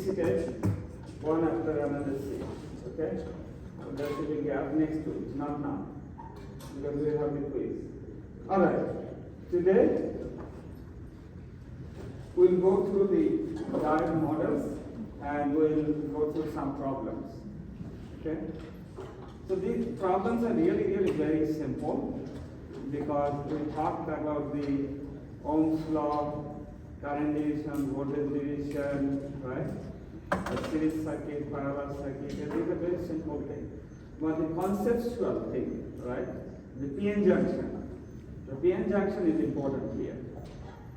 repeated one after another series. Okay? So there should be a gap next to it, not now, because we have the quiz. Alright, today we'll go through the diagram models and we'll go through some problems. Okay? So these problems are really very simple because we talked about the Ohm's law, current division, voltage division, right? A series circuit, parallel circuit, these are very simple things. But the conceptual thing, right? The PN junction. The PN junction is important here.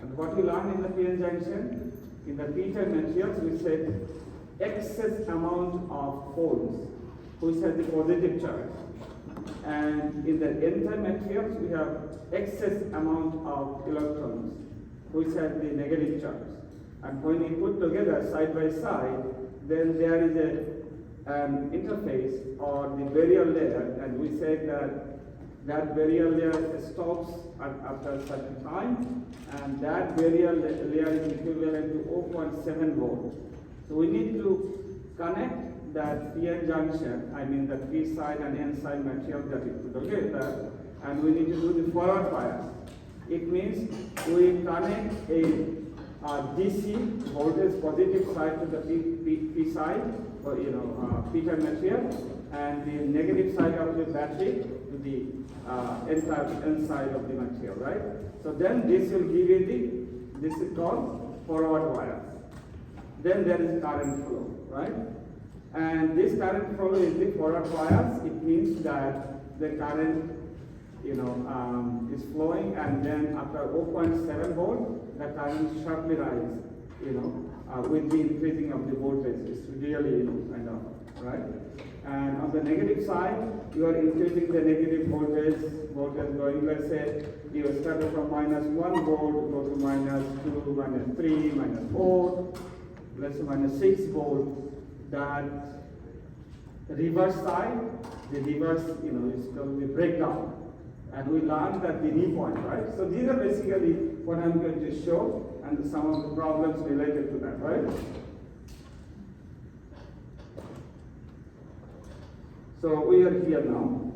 And what we learned in the PN junction, in the Peter materials, we said excess amount of holes, which has the positive charge. And in the N-type materials, we have excess amount of electrons, which has the negative charge. And when you put together side by side, then there is an interface or the barrier layer, and we said that barrier layer stops after a certain time, and that barrier layer is equivalent to 0.7 volt. So we need to connect that PN junction, I mean the P side and N side material that we put together, and we need to do the forward bias. It means we connect a DC voltage positive side to the P side, or P-type material, and the negative side of the battery to the N side of the material, right? So then this will give you this is called forward bias. Then there is current flow, right? And this current flow is the forward bias. It means that the current is flowing, and then after 0.7 volt, the current sharply rises, with the increasing of the voltage. It's really, kind of, right? And on the negative side, you are increasing the negative voltage going, let's say, you started from -1 volt, go to -2, -3, -4, let's say -6 volt. That reverse side, the reverse, is called the breakdown. And we learned that the knee point, right? So these are basically what I'm going to show and some of the problems related to that, right? So we are here now.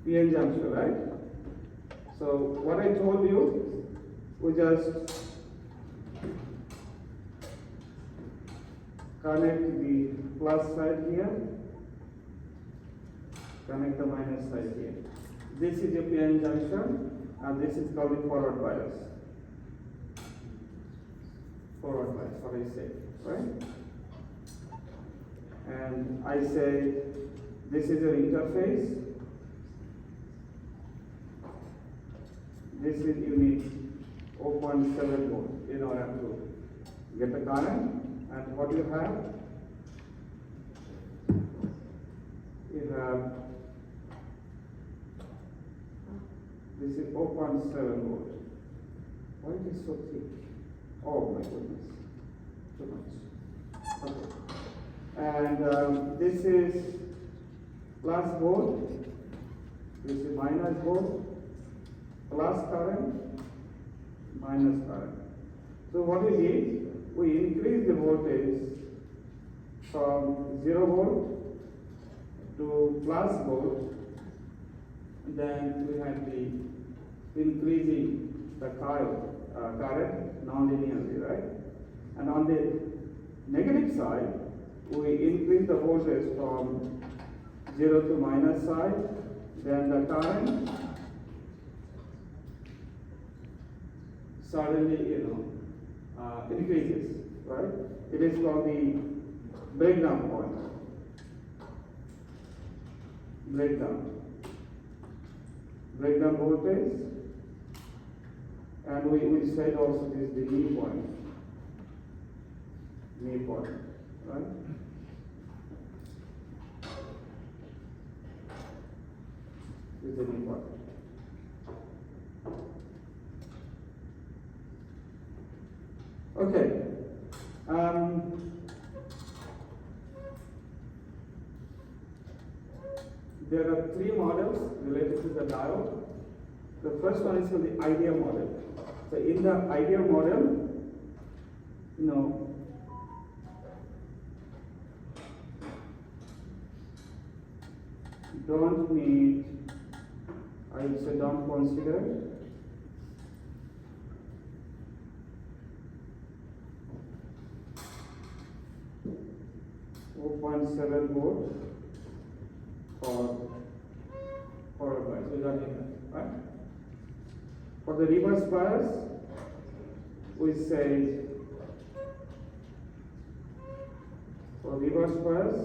PN junction, right? So what I told you, we just connect the plus side here, connect the minus side here. This is your PN junction, and this is called the forward bias. Forward bias, what I say, right? And I say this is your interface. This is you need 0.7 volt in order to get the current. And what you have this is 0.7 volt. Why it is so thick? Oh my goodness, too much. Okay. And this is plus volt, this is minus volt, plus current, minus current. So what we did, we increase the voltage from 0 volt to plus volt. Then we have the increasing the current non-linearly, right? And on the negative side, we increase the voltage from 0 to minus side. Then the current suddenly, increases, right? It is called the breakdown point. Breakdown voltage, and we said also this is the knee point, right? This is the knee point. Okay. There are three models related to the diode. The first one is for the ideal model. So in the ideal model, don't need, I would say don't consider .7 volt for forward bias. We got it, right? For the reverse bias, we say for reverse bias,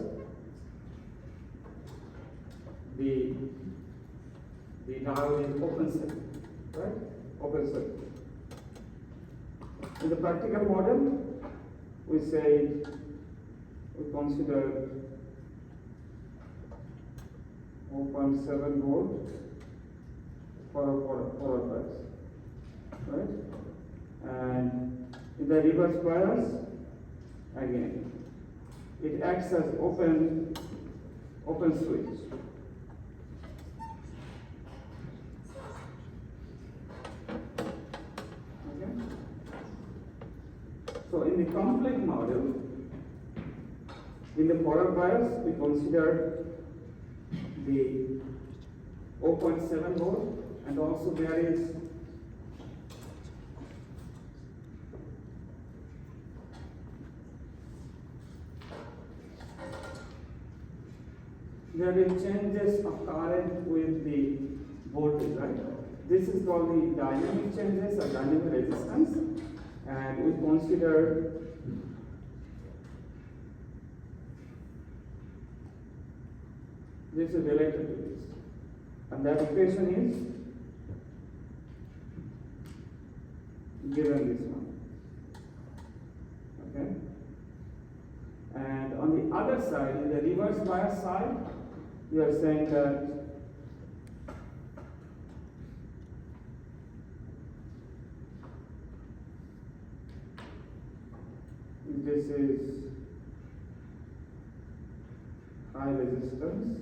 the diode is open circuit, right? Open circuit. In the practical model, we say we consider 0.7 volt for forward bias, right? And in the reverse bias, again, it acts as open switch. Okay. So in the complete model, in the forward bias, we consider the 0.7 volt, and also there is changes of current with the voltage, right? This is called the dynamic changes or dynamic resistance, and we consider this is related to this, and that equation is given this one. Okay, and on the other side, in the reverse bias side, we are saying that this is high resistance,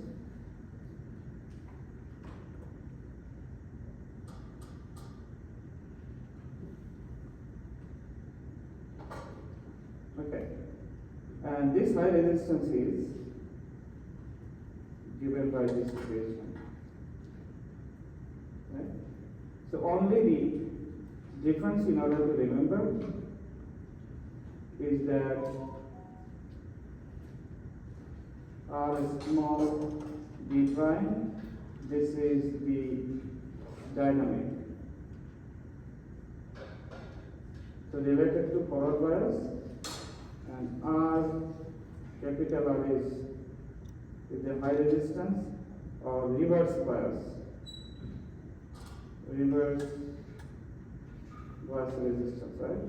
okay, and this high resistance is given by this equation, right? So only the difference in order to remember is that R small d prime, this is the dynamic. So related to forward bias, and R capital R is with the high resistance or reverse bias. Reverse bias resistance, right?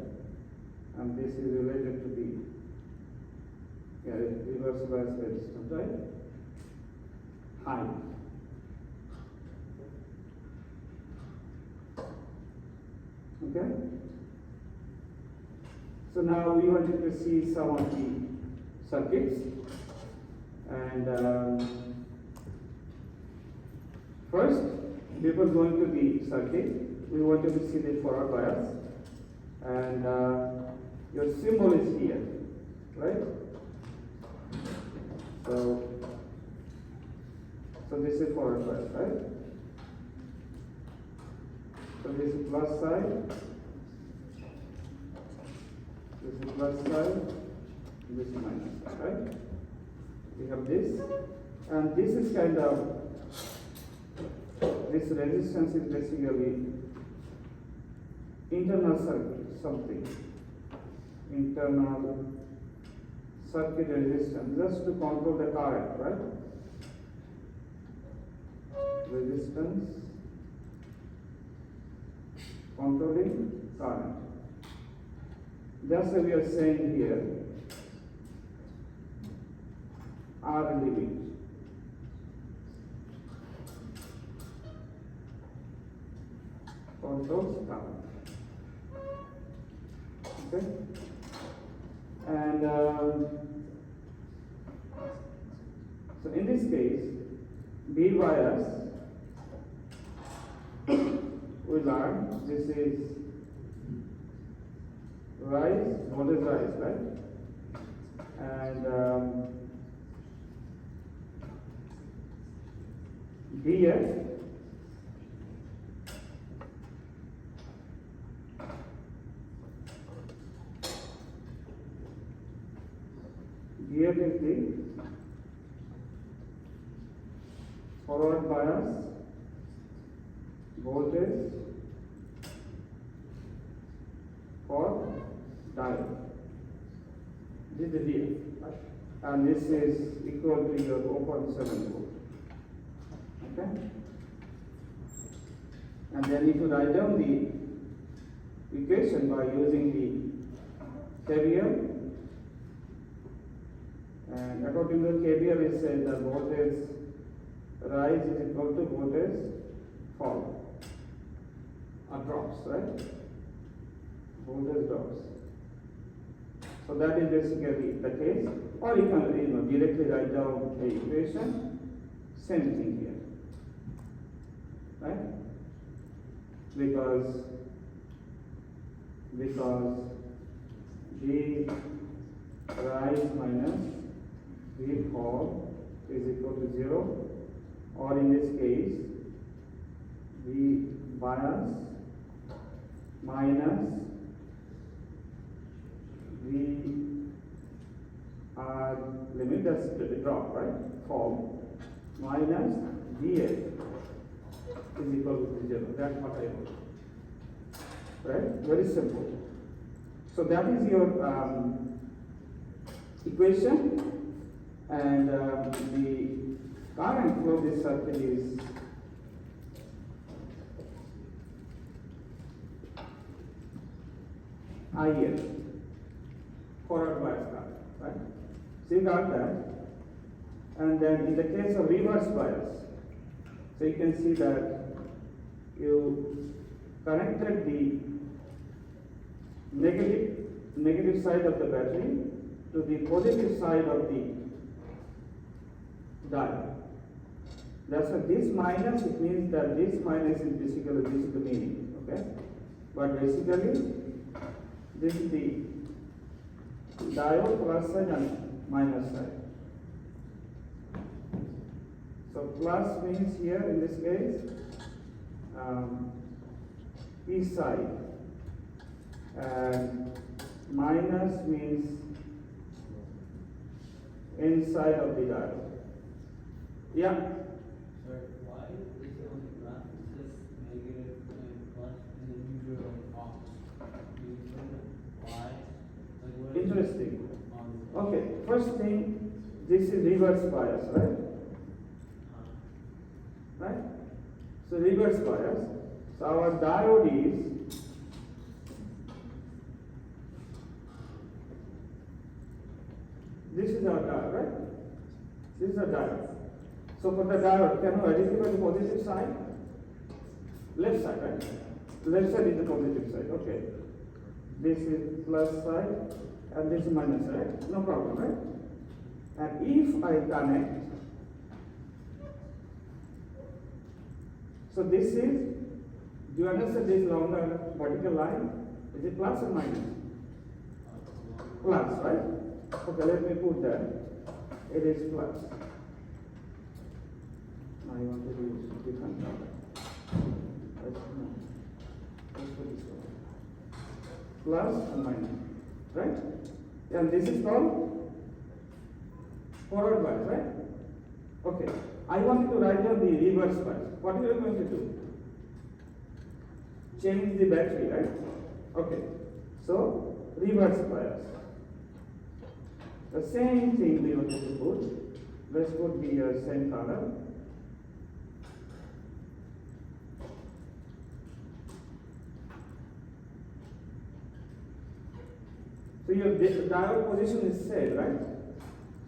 And this is related to the reverse bias resistance, right? High. Okay? So now we wanted to see some of the circuits, and first, before going to the circuit, we wanted to see the forward bias, and your symbol is here, right? So this is forward bias, right? So this is plus side, this is plus side, this is minus side, right? We have this, and this is kind of, this resistance is basically internal circuit, something. Internal circuit resistance, just to control the current, right? Resistance controlling current. Just as we are saying here, R limit. Controls current. Okay? And so in this case, B bias, we learn this is voltage rise, right? And Vf is the forward bias voltage for diode. This is the Vf, right? And this is equal to your 0.7 volt. Okay? And then if you write down the equation by using the KVL, and according to KVL, it says that voltage rise is equal to voltage fall or drops, right? Voltage drops. So that is basically the case. Or you can directly write down the equation. Same thing here, right? Because V rise minus V fall is equal to 0, or in this case V bias minus V R limit, that's the drop, right? Fall minus VF is equal to 0. That's what I wrote. Right? Very simple. So that is your equation, and the current flow this circuit is IL, forward bias current, right? So you got that. And then in the case of reverse bias, so you can see that you connected the negative side of the battery to the positive side of the diode. That's why this minus, it means that this minus is basically, this is the meaning, okay? But basically, this is the diode plus side and minus side. So plus means here in this case, P side, and minus means inside of the diode. Yeah. Sir, why is it on the graph it says negative and plus and then usually on off? Can you explain that? Why? Like what is Interesting. on Okay, first thing, this is reverse bias, right? Right? So reverse bias. So our diode is this is our diode, right? This is a diode. So for the diode, can you identify the positive side? Left side, right? Left side is the positive side. Okay. This is plus side and this is minus side. No problem, right? And if I connect, so this is, do you understand this longer vertical line? Is it plus or minus? Plus, right? Okay, let me put that. It is plus. Now I want to use different color. Let's put this one. Plus and minus, right? And this is called forward bias, right? Okay. I want you to write down the reverse bias. What are you going to do? Change the battery, right? Okay. So, reverse bias. The same thing we want to put. Let's put the same color. So your diode position is set, right?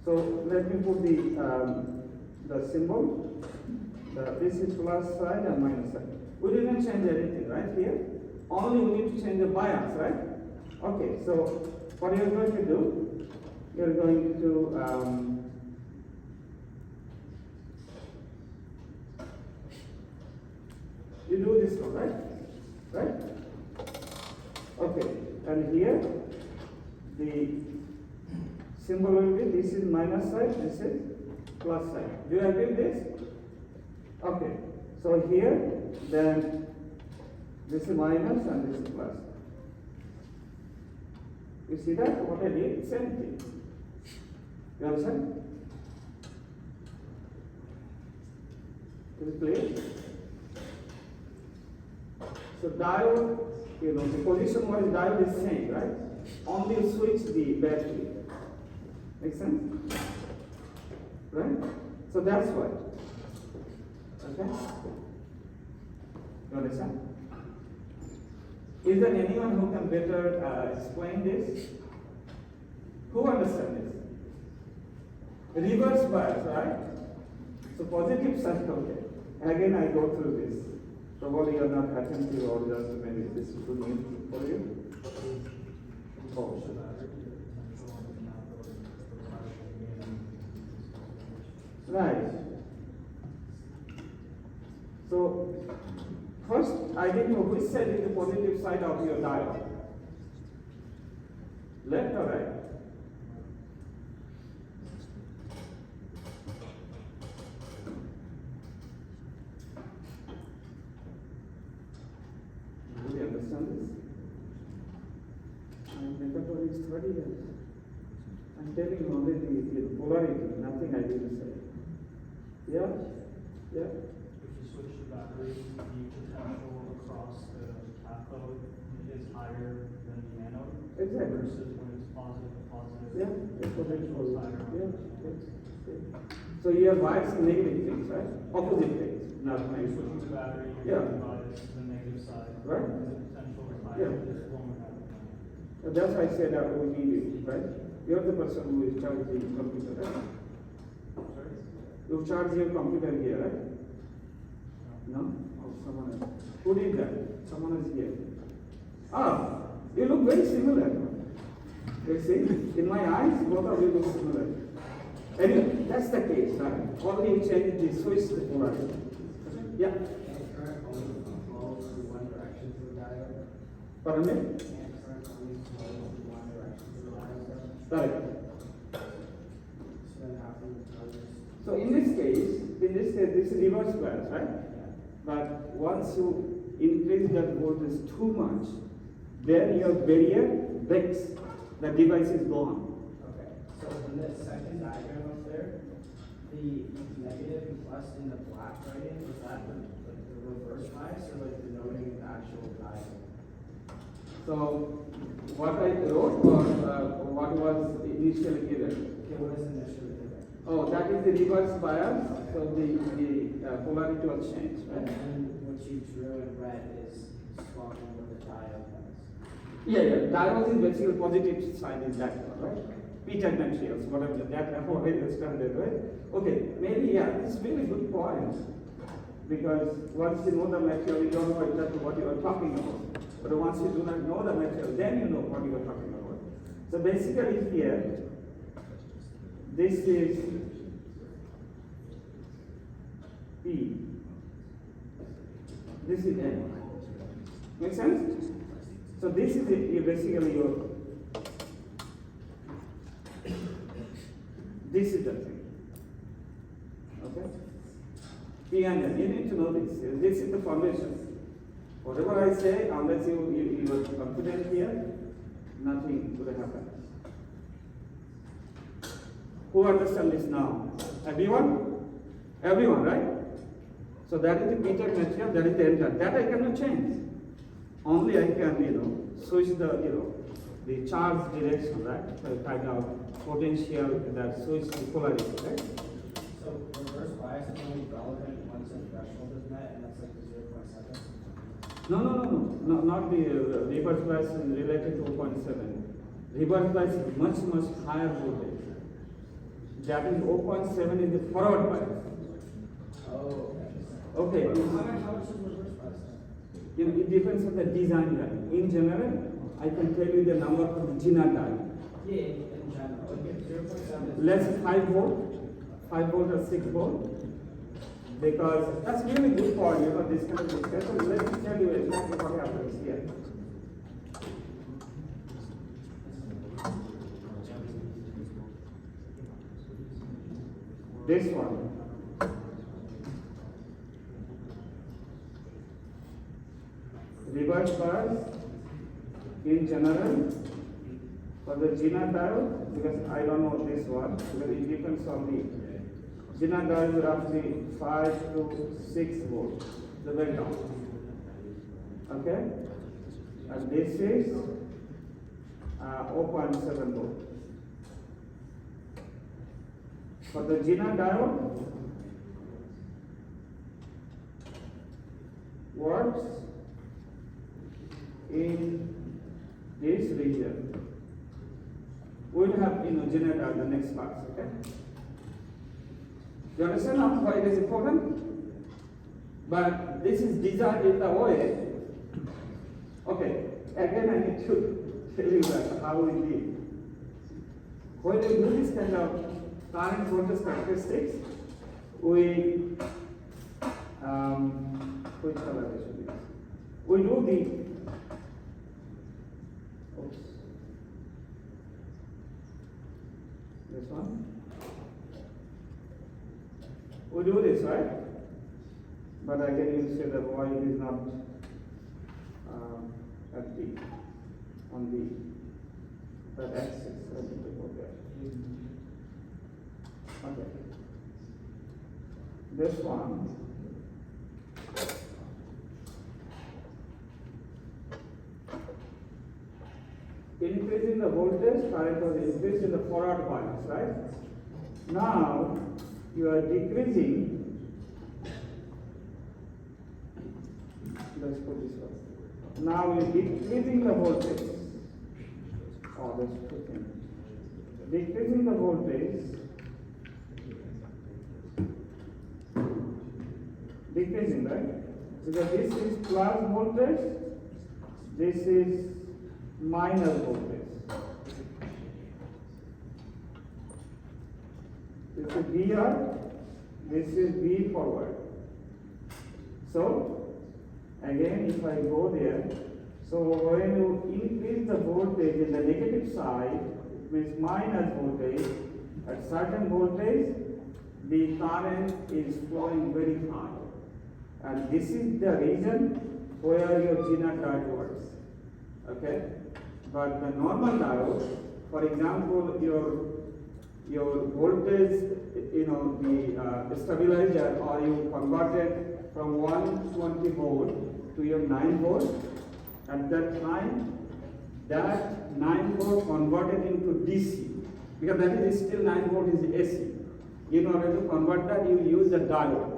So let me put the symbol. This is plus side and minus side. We didn't change anything, right, here? Only we need to change the bias, right? Okay, so what you're going to do, you're going to you do this one, right? Right? Okay. And here, the symbol will be, this is minus side, this is plus side. Do you agree with this? Okay. So here, then, this is minus and this is plus. You see that? What I did? Same thing. You understand? Is it clear? So diode, the position wise diode is same, right? Only switch the battery. Make sense? Right? So that's why. Okay? You understand? Is there anyone who can better explain this? Who understands this? Reverse bias, right? So positive side, okay. Again, I go through this. Probably you are not attentive or just maybe this is good news for you. Oh. Right. So, first, I didn't know which side is the positive side of your diode. Left or right? Do you understand this? I'm mechatronics 30 years. I'm telling you only the polarity, nothing I didn't say. Yeah? Yeah? If you switch the battery, the potential across the cathode is higher than the anode. Exactly. Versus when it's positive. Yeah, the potential is higher. yeah, yeah. So your bias is negative things, right? Opposite things, not When you switch negative. the battery, Yeah. you're biased to the negative side. Right. Because the potential is Yeah. higher, this won't happen. So that's why I said that we need you, right? You're the person who is charging the computer, right? Sorry? You charge your computer here, right? No? Or someone else? Who did that? Someone is here. Ah, you look very similar. You see, in my eyes, both of you look similar. Anyway, that's the case, right? Only you change the switch the polarity. Yeah. Can current only flow through one direction through the diode? Pardon me? Can current only flow through one direction through the diode? Correct. So then how can you tell this? So in this case, this is reverse bias, right? But once you increase that voltage too much, then your barrier breaks. The device is gone. Okay, so in this second diagram up there, the negative and plus in the black writing, is that the reverse bias or like denoting the actual diode? So what I wrote or what was initially given? Okay, what is initially given? Oh, that is the reverse bias. So the polarity was changed, And right? then what you drew in red is swapping with the diode was. Yeah. Diode is basically positive side is that one, right? P-type materials, whatever that I already understand that, right? Okay, maybe yeah, it's really good point. Because once you know the material, you don't know exactly what you are talking about. But once you do not know the material, then you know what you are talking about. So basically here, this is P. This is N. Make sense? So this is basically your, this is the thing. Okay? P and N, you need to know this. This is the foundation. Whatever I say, unless you are confident here, nothing will happen. Who understands this now? Everyone? Everyone, right? So that is the P-type material, that is the N-type. That I cannot change. Only I can, switch the charge direction, right? So kind of potential that switch the polarity, right? So reverse bias is only relevant once a threshold is met, and that's like the 0.7? No, not the reverse bias is related to 0.7. Reverse bias is much, much higher voltage. That is 0.7 is the forward bias. Oh, Okay. How much is reverse bias then? It depends on the design level. In general, I can tell you the number for the Gina die. Yeah, in general, like 0.7 is. Let's say 5 volt, 5 volt or 6 volt. Because that's really good for this kind of discussion. Let me tell you exactly what happens here. this one. Reverse bias in general for the Gina diode, because I don't know this one, because it depends on the Gina diode is roughly 5 to 6 volts, the breakdown. Okay? And this is 0.7 volt. For the Gina diode works in this region. We'll have Gina diode the next class, okay? You understand now why it is important? But this is designed in the way. Okay, again I need to tell you that how we did. When we do this kind of current voltage characteristics, we which color this should be? We do the oops, this one. We do this, right? But again, you say that why it is not at the on the that axis. I need to go there. Okay. This one. Increasing the voltage, current was increased in the forward bias, right? Now you are decreasing. Let's put this one. Now we are decreasing the voltage. Oh, that's two things. Decreasing the voltage. Decreasing, right? Because this is plus voltage, this is minus voltage. This is VR, this is V forward. So, again, if I go there, so when you increase the voltage in the negative side, it means minus voltage, at certain voltage, the current is flowing very high. And this is the region where your Gina diode works. Okay? But the normal diode, for example, your voltage, the stabilizer, or you converted from 120 volt to your 9 volt. At that time, that 9 volt converted into DC, because that is still 9 volt is AC. In order to convert that, you use the diode.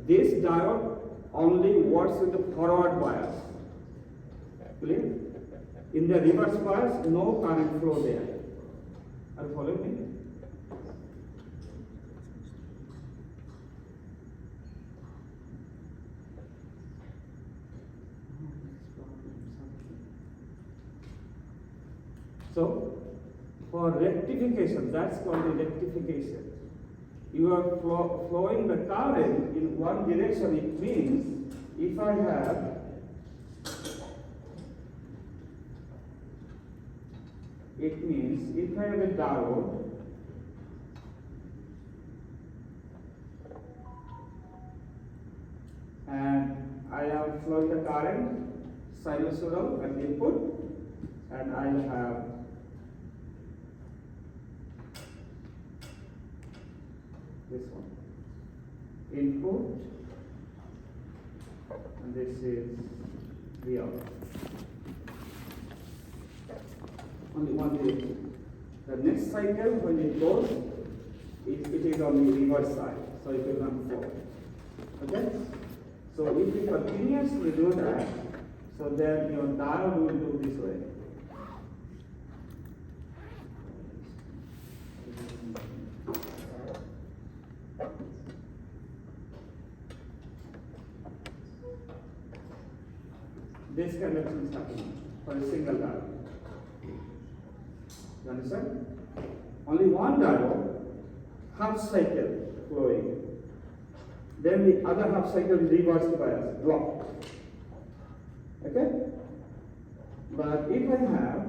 This diode only works with the forward bias. Clear? In the reverse bias, no current flow there. Are you following me? So, for rectification, that's called the rectification. You are flowing the current in one direction. It means if I have a diode and I am flowing the current sinusoidal at the input, and I have this one input, and this is the out. Only one direction. The next cycle, when it goes, it is on the reverse side, so it will not flow. Okay? So if we continuously do that, so then your diode will do this way. This kind of thing is happening for a single diode. You understand? Only one diode, half cycle flowing. Then the other half cycle is reversed bias, blocked. Okay? But if I have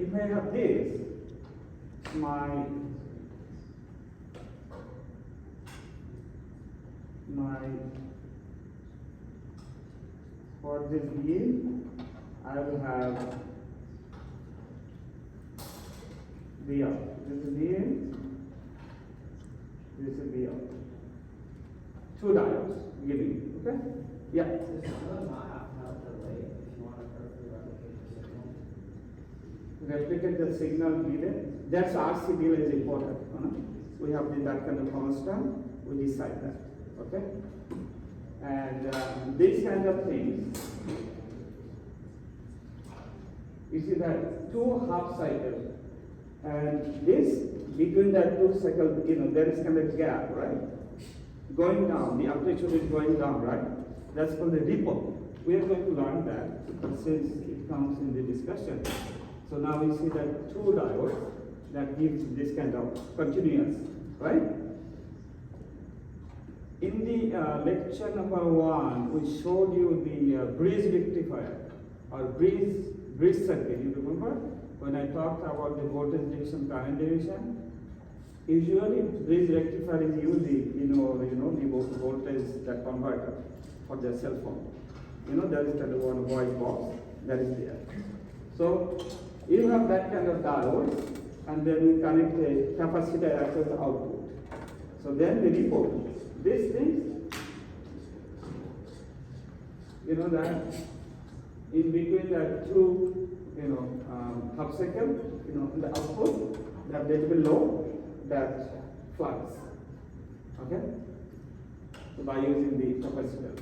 if I have this, my for this VA, I will have VR. This is VA, this is VR. Two diodes giving, okay? Yeah. Does one of them not have to have delay if you want to perfectly replicate the signal? Replicate the signal delay. That's RC delay is important. We have that kind of constant, we decide that. Okay? And these kind of things, you see that two half cycles, and this between that two cycles, there is kind of gap, right? Going down, the amplitude is going down, right? That's called the ripple. We are going to learn that since it comes in the discussion. So now we see that two diodes that gives this kind of continuous, right? In the lecture number 1, we showed you the bridge rectifier or bridge circuit. You remember when I talked about the voltage division, current division? Usually, bridge rectifier is using, the voltage that converter for the cell phone. There is kind of one white box that is there. So you have that kind of diode, and then you connect a capacitor as the output. So then the ripple, these things, that in between the two, half cycle, the output, that little below that flux. Okay? So by using the capacitor,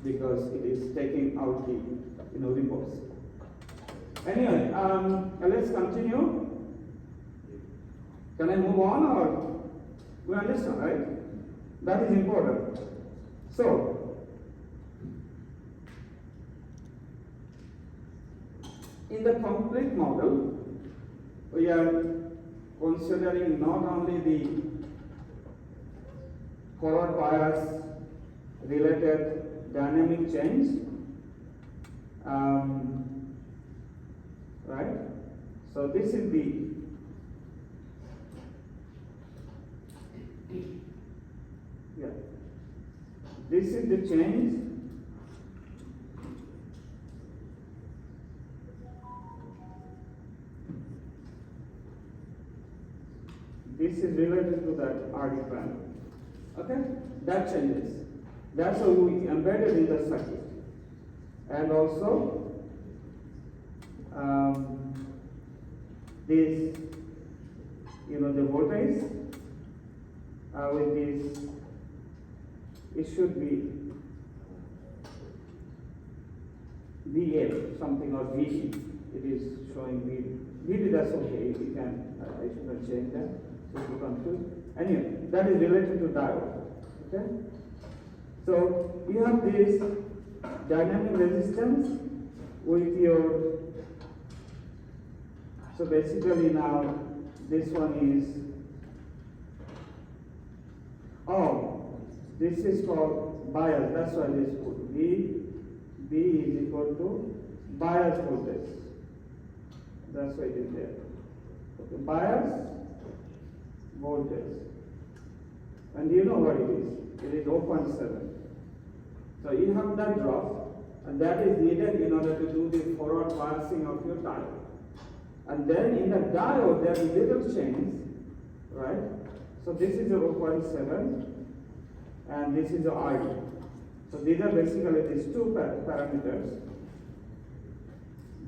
because it is taking out the ripples. Anyway, let's continue. Can I move on, or we understand, right? That is important. So, in the complete model, we are considering not only the forward bias related dynamic change, right? So this is the this is the change this is related to that RD panel. Okay? That changes. That's how we embedded in the circuit. And also this, the voltage with this, it should be VL something or VC. It is showing VD, that's okay. You can, I should not change that. So you confused. Anyway, that is related to diode. Okay? So you have this dynamic resistance with your, so basically now this one is, this is called bias. That's why this put B is equal to bias voltage. That's why it is there. Okay, bias voltage. And you know what it is. It is 0.7. So you have that drop, and that is needed in order to do the forward biasing of your diode. And then in the diode, there is little change, right? So this is 0.7, and this is the RD. So these are basically these two parameters.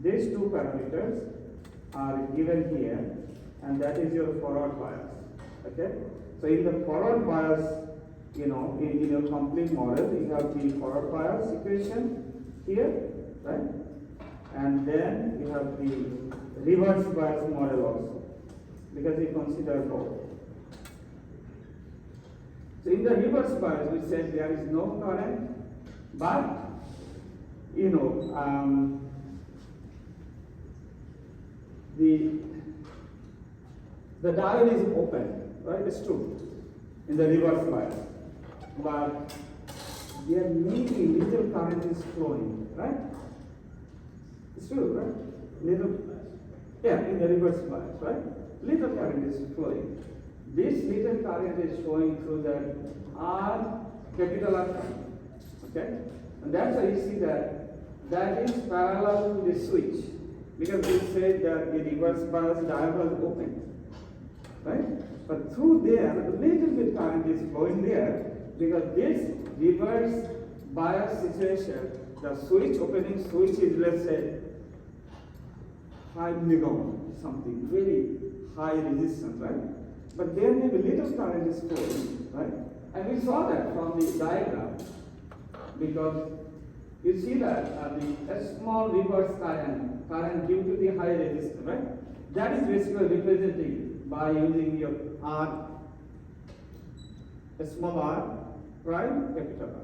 These two parameters are given here, and that is your forward bias. Okay? So in the forward bias, in your complete model, you have the forward bias equation here, right? And then you have the reverse bias model also, because we consider both. So in the reverse bias, we said there is no current, but the diode is open, right? It's true in the reverse bias, but there may be little current is flowing, right? It's true, right? Little. Yeah, in the reverse bias, right? Little current is flowing. This little current is flowing through the R, capital R current. Okay? And that's why you see that is parallel to the switch. Because we said that the reverse bias diode is open. Right? But through there, a little bit current is flowing there because this reverse bias situation, the switch opening switch is, let's say, 5 millivolt, something very high resistance, right? But there may be little current is flowing, right? And we saw that from the diagram because you see that a small reverse current due to the high resistance, right? That is basically representing by using your R, a small r, prime, capital R.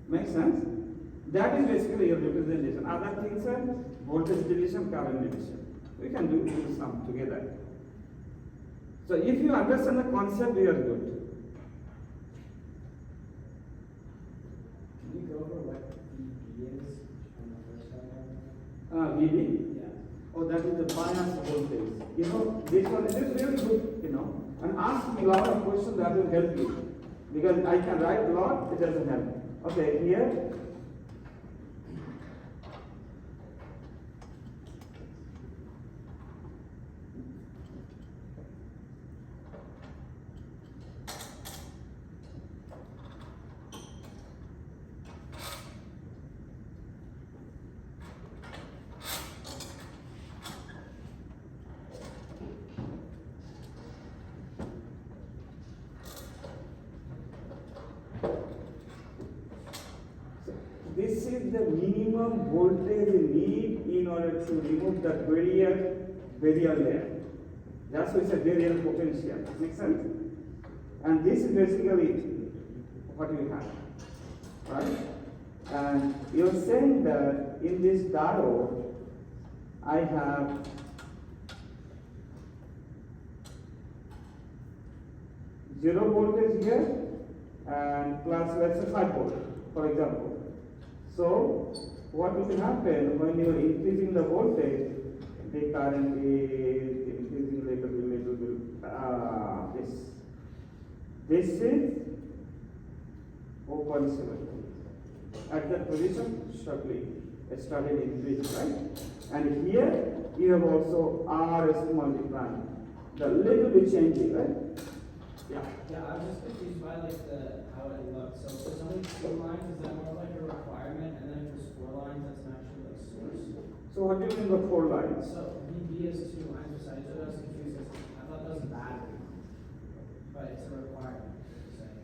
Makes sense? That is basically your representation. Other things are voltage division, current division. We can do some together. So if you understand the concept, you are good. Can you go over what VB is on the first diagram? VB? Yeah. Oh, that is the bias voltage. You know, this one is really good, you know, and ask me a lot of questions that will help you. Because I can write a lot, it doesn't help. Okay, here. This is the minimum voltage you need in order to remove the barrier layer. That's why it's a barrier potential. Makes sense? And this is basically what we have, right? And you're saying that in this diode, I have zero voltage here and plus let's say 5 volt, for example. So what will happen when you are increasing the voltage, the current is increasing little bit. This is 0.7. At that position, sharply started increasing, right? And here you have also RS multiplying. The little bit changing, right? Yeah. Yeah, I was just confused by like how it looks. So for some of these 2 lines, is that more like a requirement, and then if there's 4 lines, that's an actual like source? So what do you mean by 4 lines? So VB is 2 lines beside each other. I was confused. I thought that was a battery, but it's a requirement. you're saying.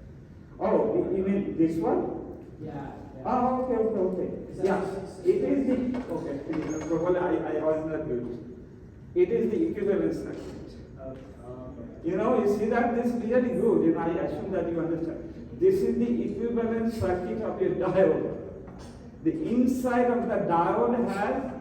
Oh, you mean this one? Yeah. Oh, okay. Is that Yeah, just- it is the, okay, probably I was not good. It is the equivalence circuit. Okay. You know, you see that this is really good, and I assume that you understand. This is the equivalent circuit of your diode. The inside of the diode has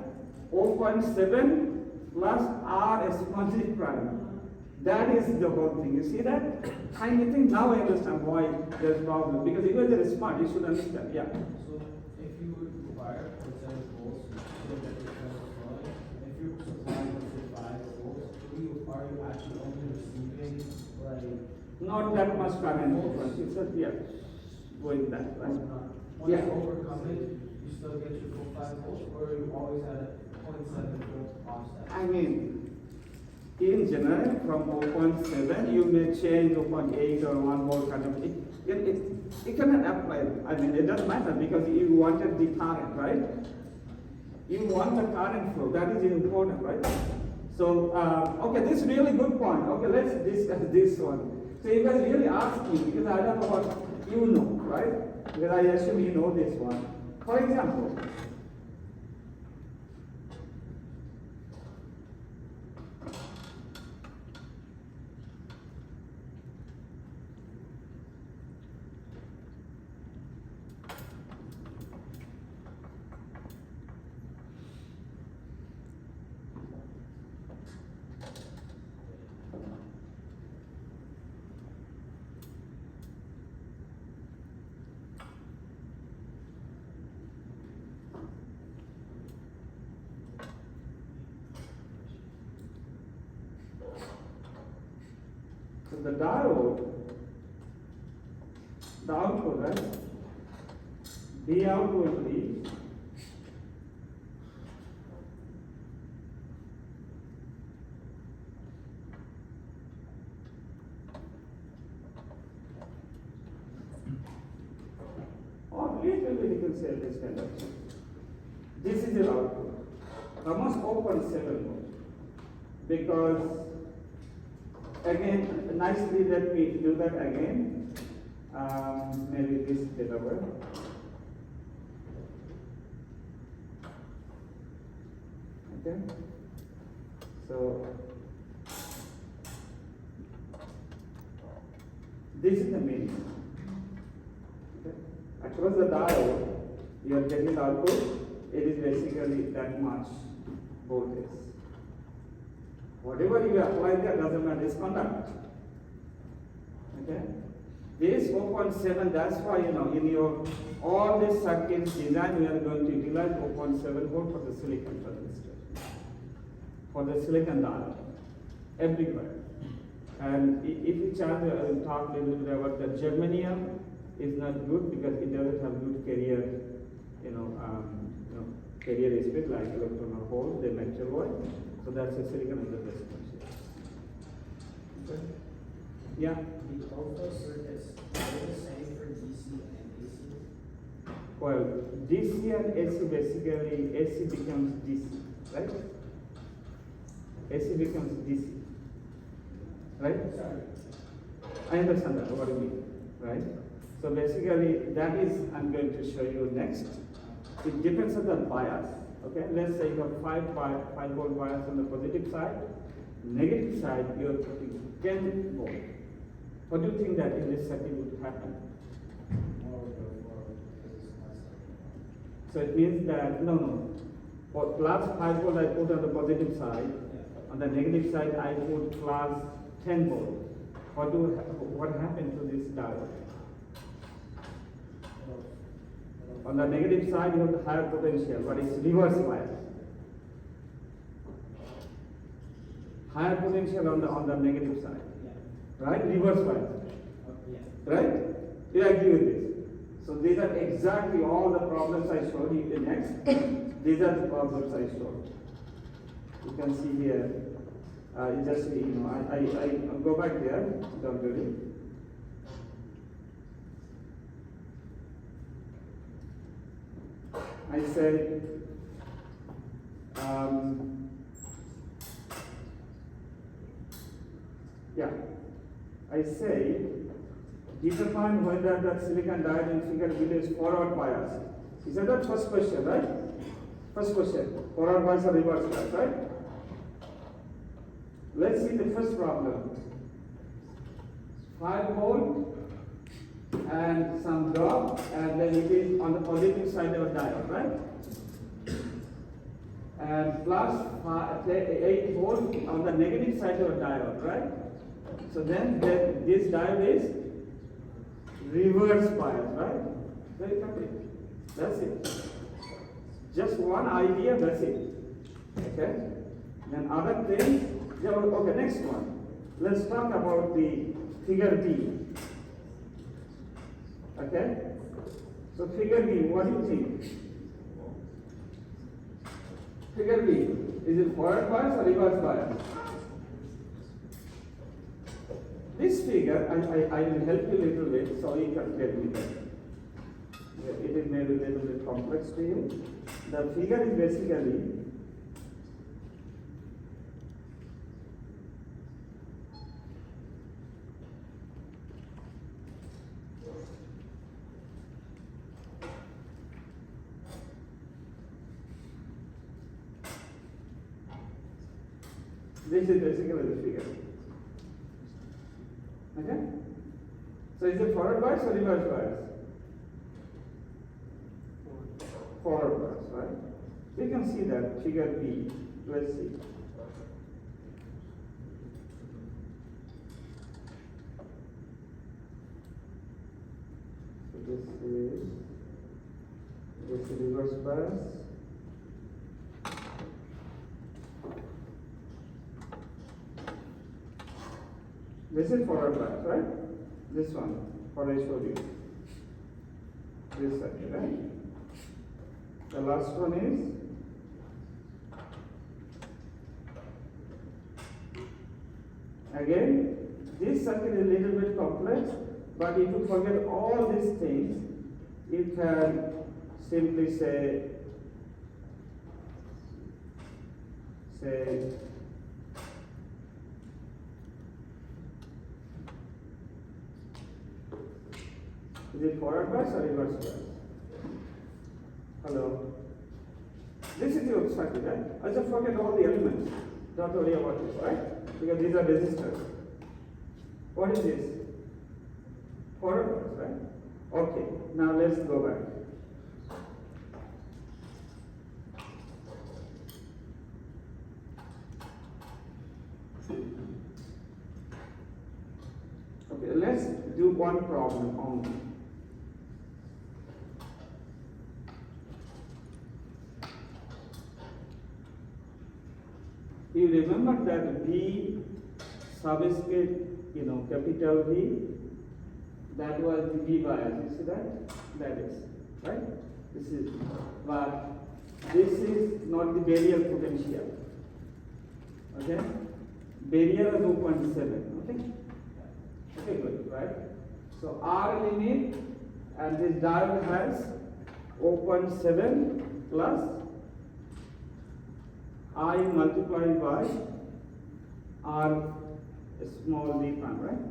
0.7 plus R small prime. That is the whole thing. You see that? Tiny thing. Now I understand why there's problem. Because if you are smart, you should understand. Yeah. So if you would require 0.7 volts to get the current flowing, if you're supplying let's say 5 volts, are you actually only receiving like Not that much current difference. It's just, yeah, going that, right? once Yeah. you overcome it, you still get your full 5 volts, or you always had a 0.7 volt offset? I mean, in general, from 0.7, you may change 0.8 or 1 more kind of, it cannot apply. I mean, it doesn't matter because you wanted the current, right? You want the current flow, that is important, right? So, okay, this is really good point. Okay, let's discuss this one. So you guys really ask me, because I don't know what you know, right? Because I assume you know this one. For example, the diode, the output, right? The output will be or literally you can say this kind of thing. This is your output. I must open 7 mode because again nicely let me do that again. Maybe this data way. Okay. So this is the mean. Okay. Across the diode, you are getting the output. It is basically that much voltage. Whatever you apply there doesn't matter, it's conduct. Okay? This 4.7, that's why in your all these circuits design we are going to utilize 4.7 volt for the silicon transistor. For the silicon diode. Everywhere. And if you talk a little bit about the germanium is not good because it doesn't have good carrier, carrier speed like electron or hole, they metal void. So that's a silicon is the best one. Okay. Yeah. The both circuits are the same for DC and AC. Well, DC and AC basically AC becomes DC, right? AC becomes DC. Right? Sorry. I understand that, what you mean, right? So basically, that is, I'm going to show you next. It depends on the bias, okay? Let's say you have 5 volt bias on the positive side, negative side, you are putting 10 volt. What do you think that in this circuit would happen? So it means that, no. For plus 5 volt I put on the positive side, on the negative side I put plus 10 volt. What happened to this diode? On the negative side you have the higher potential, but it's reverse bias. Higher potential on the negative side. Right? Reverse bias. Right? You agree with this? So these are exactly all the problems I showed you next. These are the problems I showed. You can see here. I go back there. Don't worry. I said, I say, determine whether that silicon diode in figure below is forward bias. Is that the first question, right? First question, forward bias or reverse bias, right? Let's see the first problem. 5 volt and some drop, and then it is on the positive side of the diode, right? And plus 8 volt on the negative side of the diode, right? So then this diode is reverse bias, right? Very complete. That's it. Just one idea, that's it. Okay? Then other things. Okay, next one. Let's talk about the figure B. Okay? So figure B, what do you think? Figure B, is it forward bias or reverse bias? This figure, I will help you a little bit so you can get me that. It is maybe a little bit complex to you. The figure is basically this is basically the figure. Okay? So is it forward bias or reverse bias? Forward bias, right? We can see that figure B. Let's see. So this is reverse bias. This is forward bias, right? This one, what I showed you. This circuit, right? The last one is again, this circuit is a little bit complex, but if you forget all these things, you can simply say is it forward bias or reverse bias? Hello? This is your circuit, right? I just forget all the elements. Don't worry about this, right? Because these are resistors. What is this? Forward bias, right? Okay, now let's go back. Okay, let's do one problem only. You remember that V subscript, capital V, that was the V bias. You see that? That is, right? This is, but this is not the barrier potential. Okay? Barrier is 0.7. Okay? Okay, good, right? So R limit, and this diode has 0.7 plus I multiplied by R small d prime, right?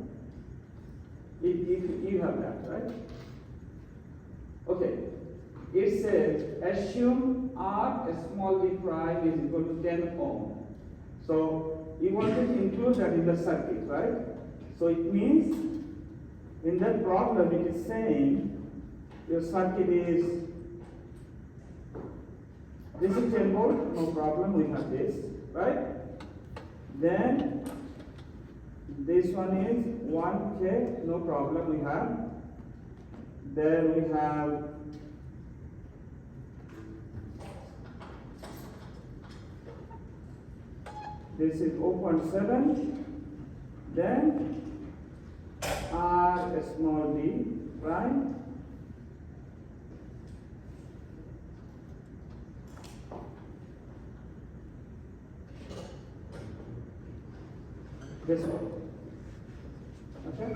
If you have that, right? Okay. It says assume R small d prime is equal to 10 ohm. So you want to include that in the circuit, right? So it means in that problem it is saying your circuit is, this is 10 volt, no problem, we have this, right? Then this one is 1K, no problem, we have. Then we have this is 0.7, then R small d, right? This one. Okay?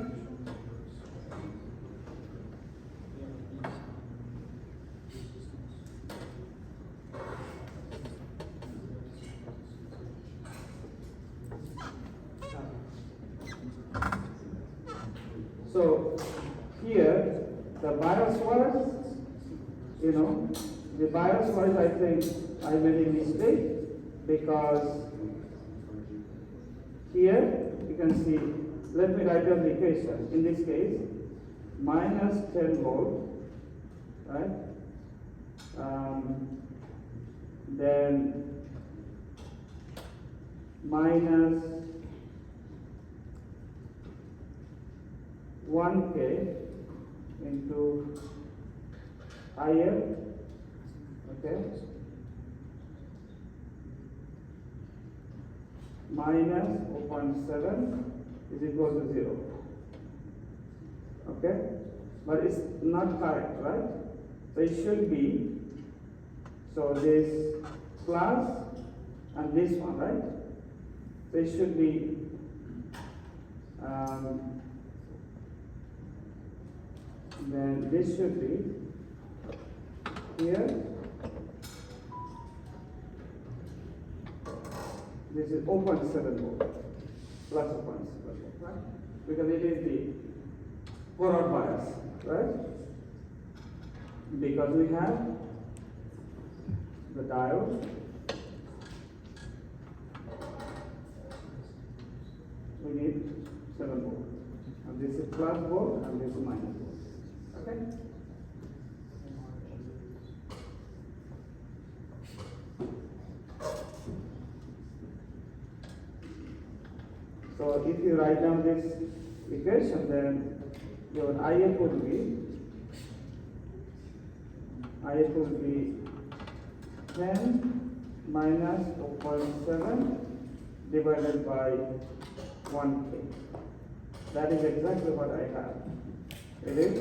So here the bias was, the bias was, I think I made a mistake because here you can see, let me write down the equation. In this case, minus 10 volt, right? Then minus 1K into IL, okay, minus 0.7 is equal to 0, okay, but it's not correct, right? So it should be, so this plus and this one, right? So it should be then this should be here, this is 0.7 volt plus 0.7 volt, right? Because it is the forward bias, right? Because we have the diode, we need 7 volt, and this is plus volt and this is minus volt. Okay? So if you write down this equation, then your IF would be 10 minus 0.7 divided by 1K. That is exactly what I have. It is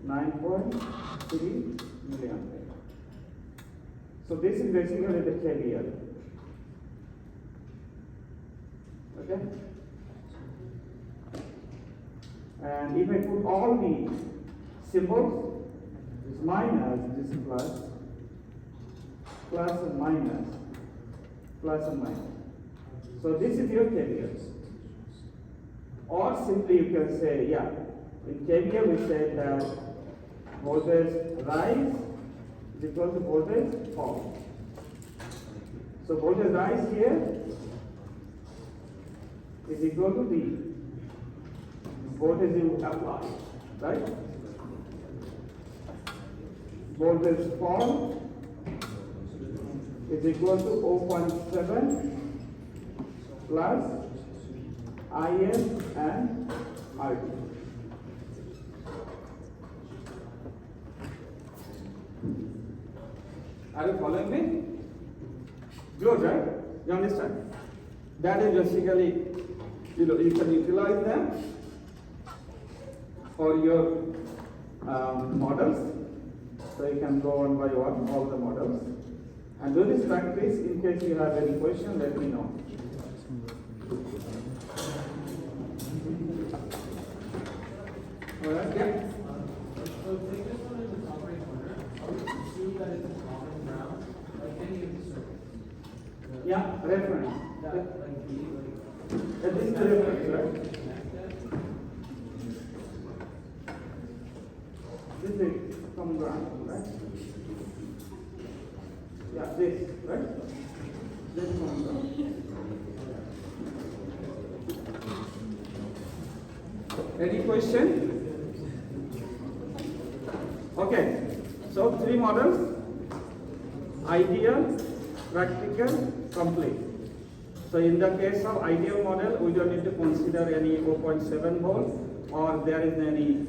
9.3 milliampere. So this is basically the KVL. Okay? And if I put all the symbols, this minus, this plus, plus and minus, plus and minus. So this is your KVL. Or simply you can say, yeah, in KVL we said that voltage rise is equal to voltage fall. So voltage rise here is equal to the voltage you apply, right? Voltage fall is equal to 0.7 plus IM and RT. Are you following me? Good, right? You understand? That is basically, you can utilize them for your models. So you can go one by one, all the models. And do this practice. In case you have any question, let me know. Alright, yeah. So take this one in the top right corner, assume that it's a common ground, like any of the circuits. Yeah, reference. That, like, be, like. That is the reference, right? Connected. This is common ground, right? Yeah, this, right? This is common ground. Any question? Okay, so 3 models: ideal, practical, complete. So in the case of ideal model, we don't need to consider any 0.7 volt, or there is any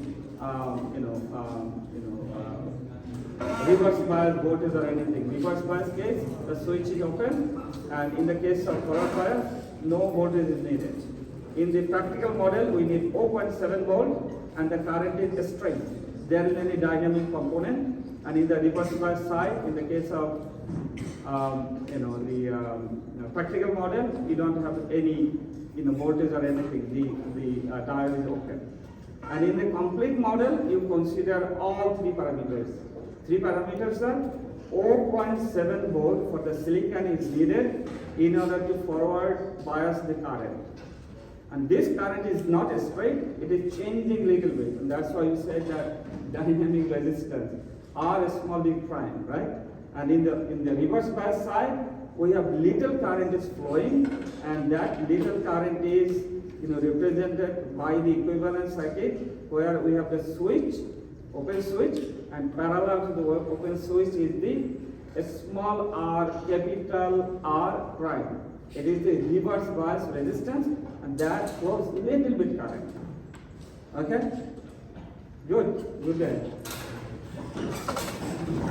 reverse bias voltage or anything. Reverse bias case, the switch is open, and in the case of forward bias, no voltage is needed. In the practical model, we need 0.7 volt, and the current is straight. There is any dynamic component, and in the reverse bias side, in the case of practical model, you don't have any voltage or anything. The diode is open. And in the complete model, you consider all 3 parameters. 3 parameters are 0.7 volt for the silicon is needed in order to forward bias the current. And this current is not straight, it is changing little bit. And that's why you said that dynamic resistance, R small d prime, right? And in the reverse bias side, we have little current is flowing, and that little current is represented by the equivalent circuit where we have the switch, open switch, and parallel to the open switch is the small r, capital R prime. It is the reverse bias resistance, and that flows little bit current. Okay? Good day.